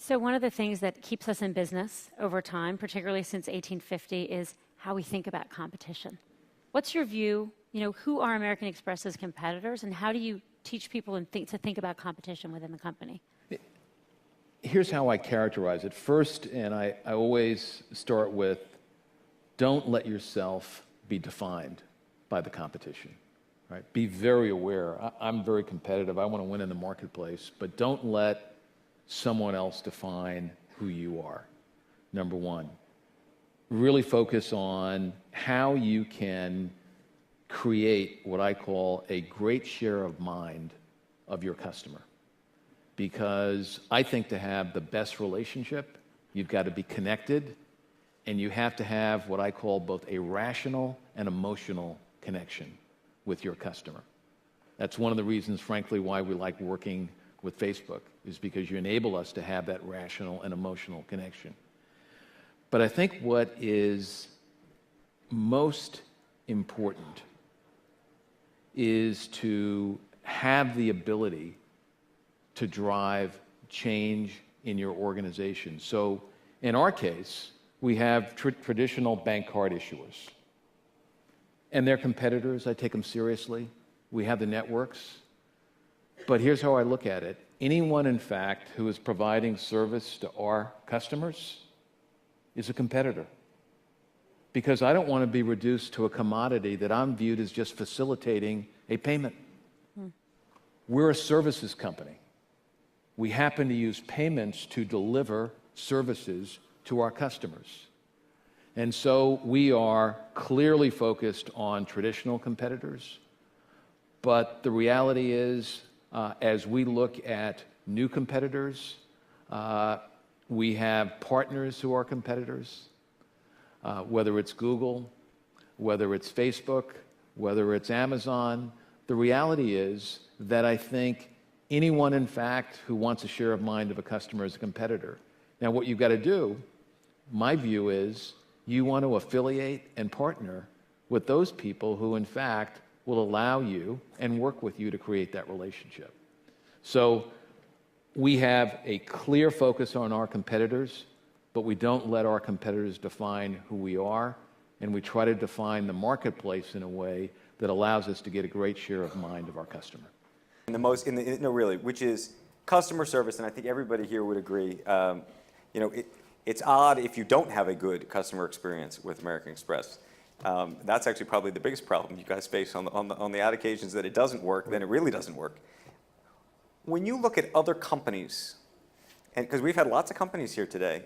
So one of the things that keeps us in business over time, particularly since 1850, is how we think about competition. What's your view? Who are American Express's competitors, and how do you teach people to think about competition within the company? Here's how I characterize it. First, and I always start with, don't let yourself be defined by the competition. Right? Be very aware. I'm very competitive. I want to win in the marketplace, but don't let someone else define who you are, number one. Really focus on how you can create what I call a great share of mind of your customer. Because I think to have the best relationship, you've got to be connected, and you have to have what I call both a rational and emotional connection with your customer. That's one of the reasons, frankly, why we like working with Facebook, is because you enable us to have that rational and emotional connection. But I think what is most important is to have the ability to drive change in your organization. So in our case, we have traditional bank card issuers. And they're competitors. I take them seriously. We have the networks. But here's how I look at it. Anyone, in fact, who is providing service to our customers is a competitor. Because I don't want to be reduced to a commodity that I'm viewed as just facilitating a payment. We're a services company. We happen to use payments to deliver services to our customers. And so we are clearly focused on traditional competitors. But the reality is, as we look at new competitors, we have partners who are competitors, whether it's Google, whether it's Facebook, whether it's Amazon. The reality is that I think anyone, in fact, who wants a share of mind of a customer is a competitor. Now, what you've got to do, my view is, you want to affiliate and partner with those people who, in fact, will allow you and work with you to create that relationship. So we have a clear focus on our competitors, but we don't let our competitors define who we are, and we try to define the marketplace in a way that allows us to get a great share of mind of our customer. Which is customer service, and I think everybody here would agree. It's odd if you don't have a good customer experience with American Express. That's actually probably the biggest problem you guys face on the odd occasions that it doesn't work, then it really doesn't work. When you look at other companies, and because we've had lots of companies here today,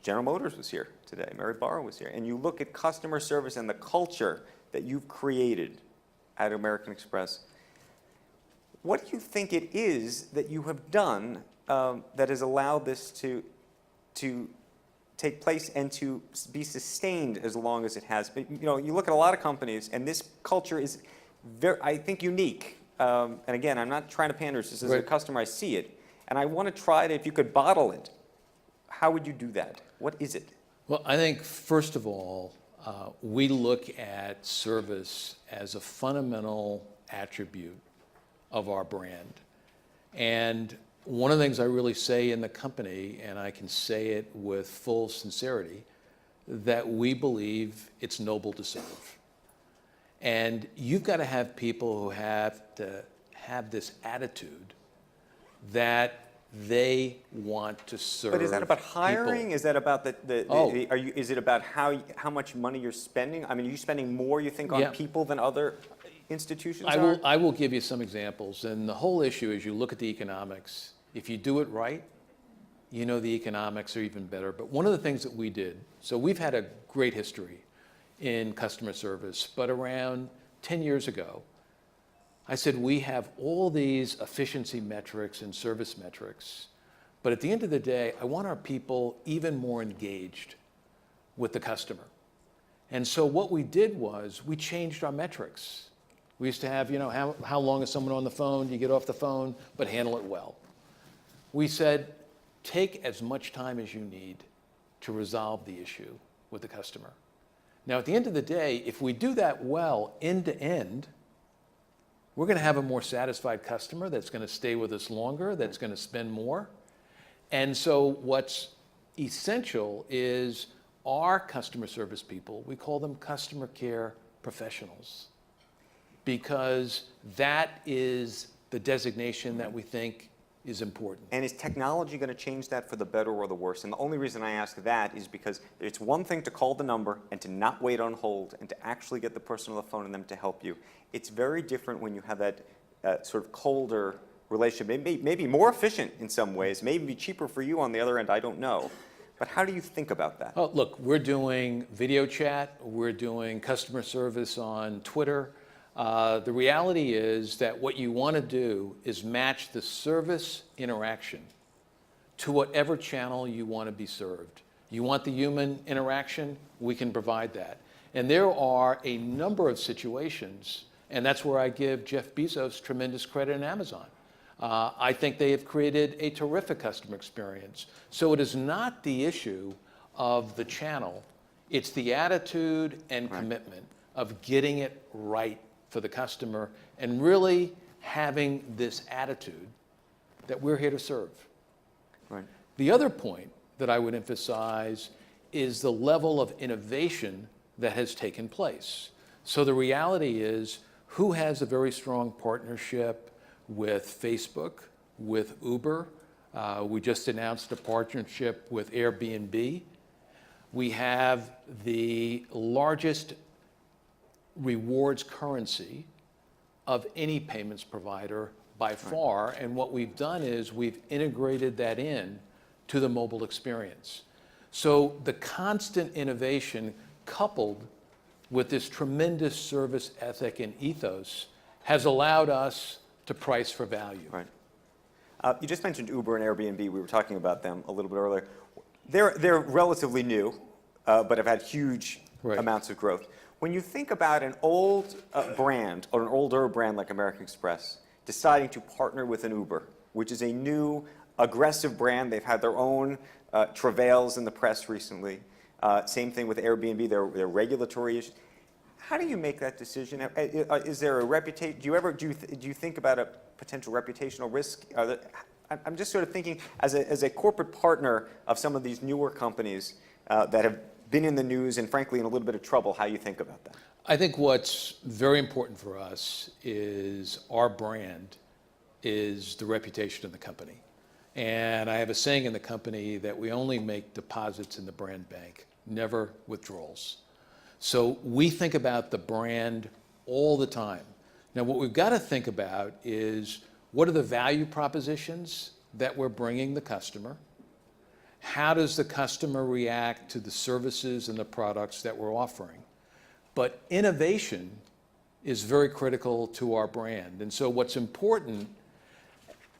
General Motors was here today, Mary Barra was here, and you look at customer service and the culture that you've created at American Express, what do you think it is that you have done that has allowed this to take place and to be sustained as long as it has? But, you look at a lot of companies, and this culture is very, I think, unique. And again, I'm not trying to pander. Just as a customer, I see it, and I want to try to. If you could bottle it, how would you do that? What is it? Well, I think first of all, we look at service as a fundamental attribute of our brand, and one of the things I really say in the company, and I can say it with full sincerity, that we believe it's noble to serve. And you've got to have people who have to have this attitude that they want to serve. But is that about hiring? People. Is that about is it about how much money you're spending? I mean, are you spending more, you think, on people than other institutions are? I will give you some examples. And the whole issue is, you look at the economics. If you do it right, the economics are even better. But one of the things that we did, so we've had a great history in customer service, but around 10 years ago, I said we have all these efficiency metrics and service metrics, but at the end of the day, I want our people even more engaged with the customer. And so what we did was we changed our metrics. We used to have, how long is someone on the phone? You get off the phone, but handle it well. We said, take as much time as you need to resolve the issue with the customer. Now, at the end of the day, if we do that well, end to end, we're going to have a more satisfied customer that's going to stay with us longer, that's going to spend more. And so what's essential is our customer service people, we call them customer care professionals, because that is the designation that we think is important. And is technology going to change that for the better or the worse? And the only reason I ask that is because it's one thing to call the number and to not wait on hold and to actually get the person on the phone and them to help you. It's very different when you have that sort of colder relationship. Maybe more efficient in some ways, maybe cheaper for you on the other end, I don't know. But how do you think about that? Oh, look, we're doing video chat, we're doing customer service on Twitter. The reality is that what you want to do is match the service interaction to whatever channel you want to be served. You want the human interaction, we can provide that. And there are a number of situations, and that's where I give Jeff Bezos tremendous credit in Amazon. I think they have created a terrific customer experience. So it is not the issue of the channel, it's the attitude and commitment of getting it right for the customer and really having this attitude that we're here to serve. Right. The other point that I would emphasize is the level of innovation that has taken place. So the reality is, who has a very strong partnership with Facebook, with Uber? We just announced a partnership with Airbnb. We have the largest rewards currency of any payments provider by far, and what we've done is we've integrated that in to the mobile experience. So the constant innovation coupled with this tremendous service ethic and ethos has allowed us to price for value. Right. You just mentioned Uber and Airbnb. We were talking about them a little bit earlier. They're relatively new, but have had huge amounts of growth. When you think about an old brand or an older brand like American Express deciding to partner with an Uber, which is a new, aggressive brand, they've had their own travails in the press recently. Same thing with Airbnb, their regulatory issues. How do you make that decision? Is there a reputation? Do you think about a potential reputational risk? I'm just sort of thinking as a corporate partner of some of these newer companies that have been in the news and frankly in a little bit of trouble, how you think about that? I think what's very important for us is our brand is the reputation of the company. And I have a saying in the company that we only make deposits in the brand bank, never withdrawals. So we think about the brand all the time. Now, what we've got to think about is what are the value propositions that we're bringing the customer? How does the customer react to the services and the products that we're offering? But innovation is very critical to our brand. And so what's important,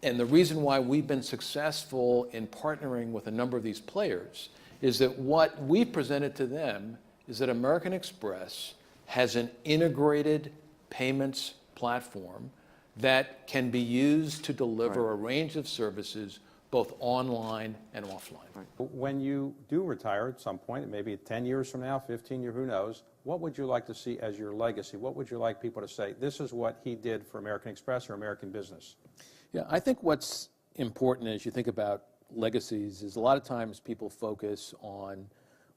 and the reason why we've been successful in partnering with a number of these players, is that what we presented to them is that American Express has an integrated payments platform that can be used to deliver a range of services both online and offline. When you do retire at some point, maybe 10 years from now, 15 years, who knows, what would you like to see as your legacy? What would you like people to say, this is what he did for American Express or American business? Yeah, I think what's important as you think about legacies is a lot of times people focus on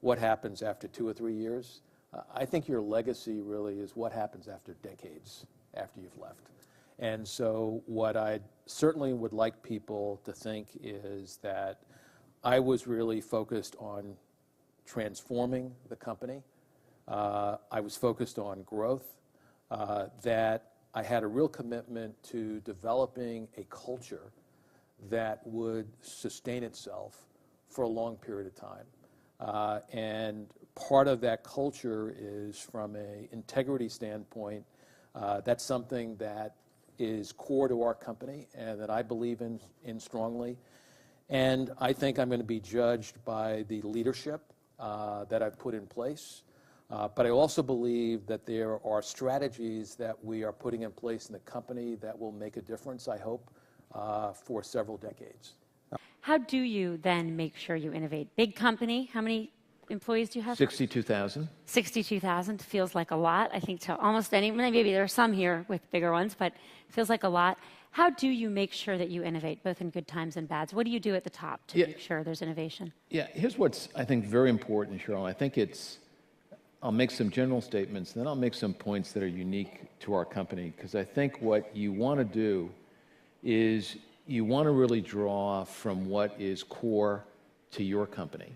what happens after 2 or 3 years. I think your legacy really is what happens after decades after you've left. And so what I certainly would like people to think is that I was really focused on transforming the company. I was focused on growth, that I had a real commitment to developing a culture that would sustain itself for a long period of time. And part of that culture is from an integrity standpoint. That's something that is core to our company and that I believe in strongly. And I think I'm going to be judged by the leadership that I've put in place. But I also believe that there are strategies that we are putting in place in the company that will make a difference, I hope, for several decades. How do you then make sure you innovate? Big company, how many employees do you have? 62,000. 62,000 feels like a lot, I think, to almost any, maybe there are some here with bigger ones, but it feels like a lot. How do you make sure that you innovate, both in good times and bads? What do you do at the top to make sure there's innovation? Yeah, here's what's, I think, very important, Cheryl. I think I'll make some general statements, then I'll make some points that are unique to our company, because I think what you want to do is you want to really draw from what is core to your company.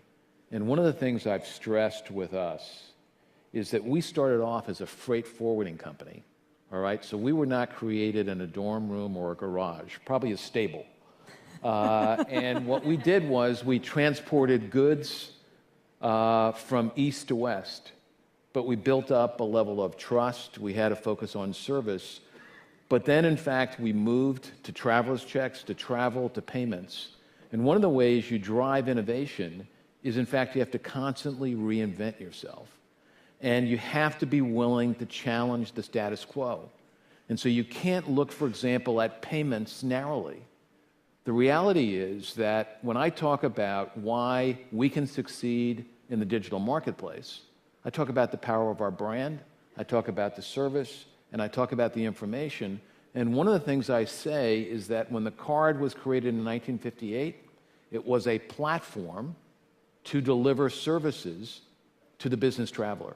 And one of the things I've stressed with us is that we started off as a freight forwarding company, all right? So we were not created in a dorm room or a garage, probably a stable. And what we did was we transported goods from east to west, but we built up a level of trust. We had a focus on service. But then, in fact, we moved to traveler's checks, to travel, to payments. And one of the ways you drive innovation is, in fact, you have to constantly reinvent yourself. And you have to be willing to challenge the status quo. And so you can't look, for example, at payments narrowly. The reality is that when I talk about why we can succeed in the digital marketplace, I talk about the power of our brand, I talk about the service, and I talk about the information. And one of the things I say is that when the card was created in 1958, it was a platform to deliver services to the business traveler.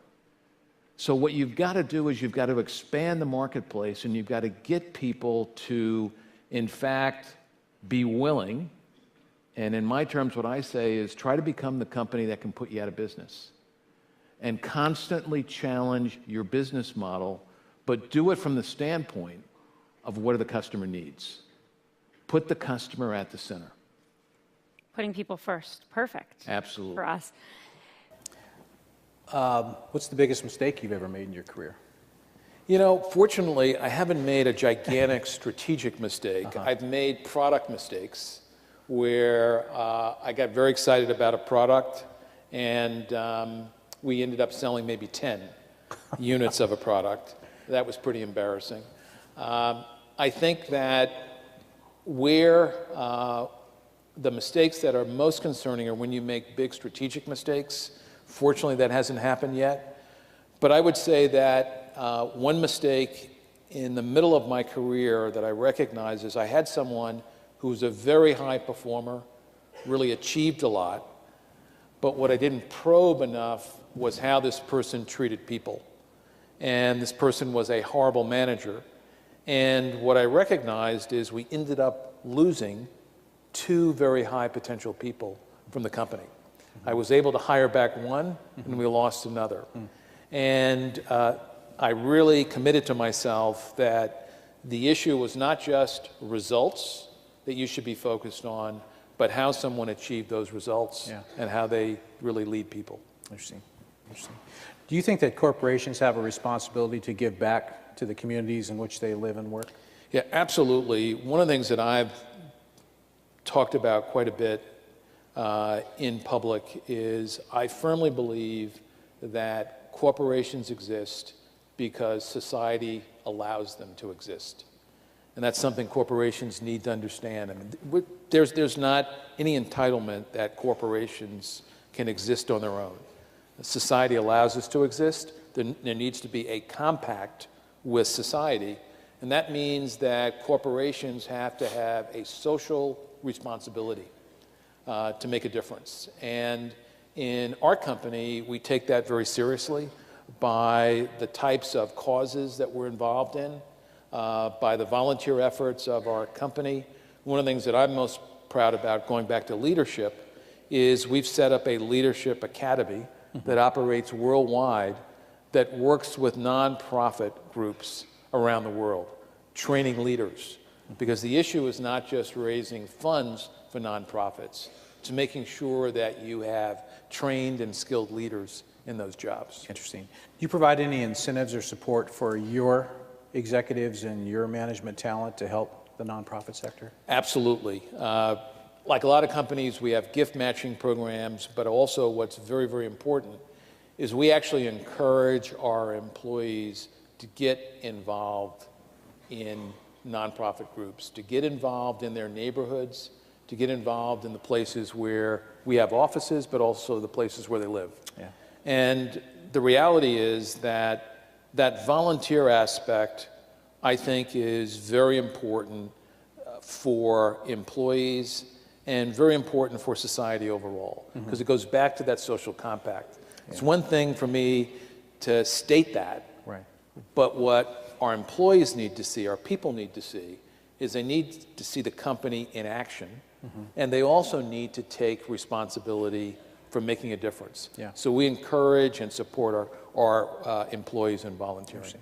So what you've got to do is you've got to expand the marketplace, and you've got to get people to, in fact, be willing, and in my terms what I say is try to become the company that can put you out of business, and constantly challenge your business model, but do it from the standpoint of what are the customer needs. Put the customer at the center. Putting people first. Perfect. Absolutely. For us. What's the biggest mistake you've ever made in your career? You know, fortunately, I haven't made a gigantic strategic mistake. I've made product mistakes where I got very excited about a product, and we ended up selling maybe 10 units of a product. That was pretty embarrassing. I think that where the mistakes that are most concerning are when you make big strategic mistakes. Fortunately, that hasn't happened yet. But I would say that one mistake in the middle of my career that I recognize is I had someone who was a very high performer, really achieved a lot, but what I didn't probe enough was how this person treated people. And this person was a horrible manager. And what I recognized is we ended up losing 2 very high potential people from the company. I was able to hire back one, and we lost another. And I really committed to myself that the issue was not just results that you should be focused on, but how someone achieved those results and how they really lead people. Interesting. Do you think that corporations have a responsibility to give back to the communities in which they live and work? Yeah, absolutely. One of the things that I've talked about quite a bit in public is I firmly believe that corporations exist because society allows them to exist. And that's something corporations need to understand. I mean, there's not any entitlement that corporations can exist on their own. Society allows us to exist. There needs to be a compact with society. And that means that corporations have to have a social responsibility to make a difference. And in our company, we take that very seriously by the types of causes that we're involved in, by the volunteer efforts of our company. One of the things that I'm most proud about, going back to leadership, is we've set up a leadership academy that operates worldwide that works with nonprofit groups around the world, training leaders. Because the issue is not just raising funds for nonprofits, it's making sure that you have trained and skilled leaders in those jobs. Interesting. Do you provide any incentives or support for your executives and your management talent to help the nonprofit sector? Absolutely. Like a lot of companies, we have gift matching programs, but also what's very, very important is we actually encourage our employees to get involved in nonprofit groups, to get involved in their neighborhoods, to get involved in the places where we have offices, but also the places where they live. Yeah. And the reality is that that volunteer aspect, I think, is very important for employees and very important for society overall, because it goes back to that social compact. It's one thing for me to state that, Right. but what our employees need to see, our people need to see, is they need to see the company in action, and they also need to take responsibility for making a difference. Yeah. So we encourage and support our employees in volunteering.